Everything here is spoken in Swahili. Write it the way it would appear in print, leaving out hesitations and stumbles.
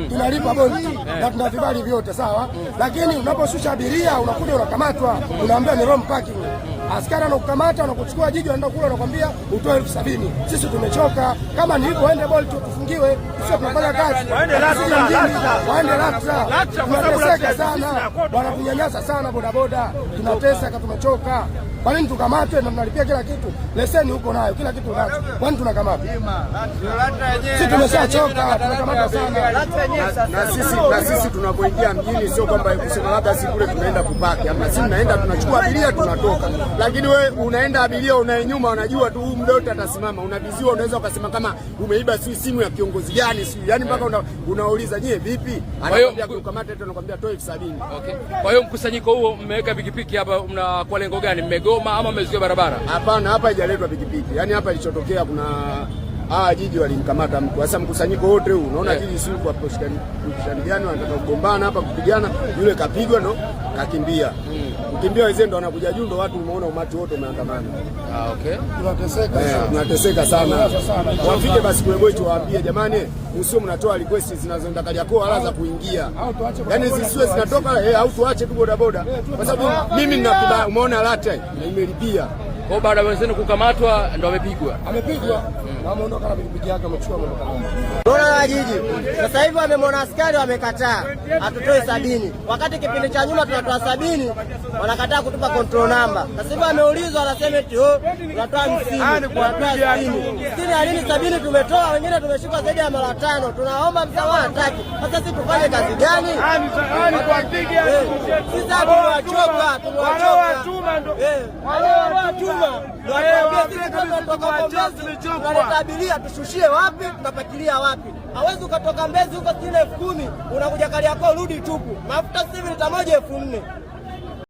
tunalipa bonti na tuna vibali vyote sawa, lakini unaposhusha abiria unakuja unakamatwa, unaambia ni wrong parking. Askari anakukamata anakuchukua jiji anaenda kule anakuambia utoe 70,000. Sisi tumechoka, kama ni hivyo waende Bolt tufungiwe, sisi tunafanya kazi. Waende LATRA. Tunateseka sana, wanatunyanyasa sana bodaboda, tunateseka, tumechoka. Kwa nini tukamatwe na tunalipia kila kitu? Leseni huko nayo, kila kitu nacho. Kwa nini tunakamatwa? Sisi tumeshachoka, tunakamata sana. Na sisi tunapoingia mjini sio kwamba kusema labda si kule tunaenda kupaki. Hapana, sisi tunaenda tunachukua abiria tunatoka. Lakini we unaenda abiria unayenyuma unajua tu muda wote atasimama. Unaviziwa unaweza ukasema kama umeiba simu ya kiongozi gani si. Yaani mpaka unauliza nyie vipi? Anakuambia kukamata tena anakuambia toa 70,000. Okay. Kwa hiyo mkusanyiko huo mmeweka pikipiki hapa mna kwa lengo gani? Mmegoma ama mmezuia barabara? Hapana, hapa haijaletwa pikipiki. Yaani hapa ilichotokea kuna jiji walimkamata mtu. Sasa mkusanyiko wote huu unaona jiji si kwa kushirikiana wanataka kugombana hapa kupigana, yule kapigwa ndo kakimbia. Kukimbia wazee ndo wanakuja juu ndo watu umeona umati wote umeandamana. Okay. Tunateseka sana. Wafike basi kule Boicho waambie jamani, msio mnatoa request zinazoenda Kariakoo wala za kuingia. Yaani zisiwe zinatoka au tuache tu bodaboda. Kwa sababu mimi nina umeona LATRA nimelipia. Kwa baada ya wenzenu kukamatwa ndo amepigwa. Amepigwa. Na ameondoka na pikipiki yake amechukua ameondoka. Bora la jiji. Sasa hivi wamemwona askari wamekataa. Atutoe 70. Wakati kipindi cha nyuma tunatoa 70, wanakataa kutupa control number. Sasa hivi wameulizwa wanasema eti tunatoa 50, tunatoa 60. 60 alini 70 tumetoa, wengine tumeshika zaidi ya mara 5. Tunaomba msamaha hataki. Sasa sisi tufanye kazi gani? Sisi tunachoka, tunaleta abiria tushushie wapi, tunapakilia wapi? Hawezi ukatoka Mbezi huko 60,000 unakuja Kariakoo rudi tupu. Mafuta sasa hivi lita moja 4,000.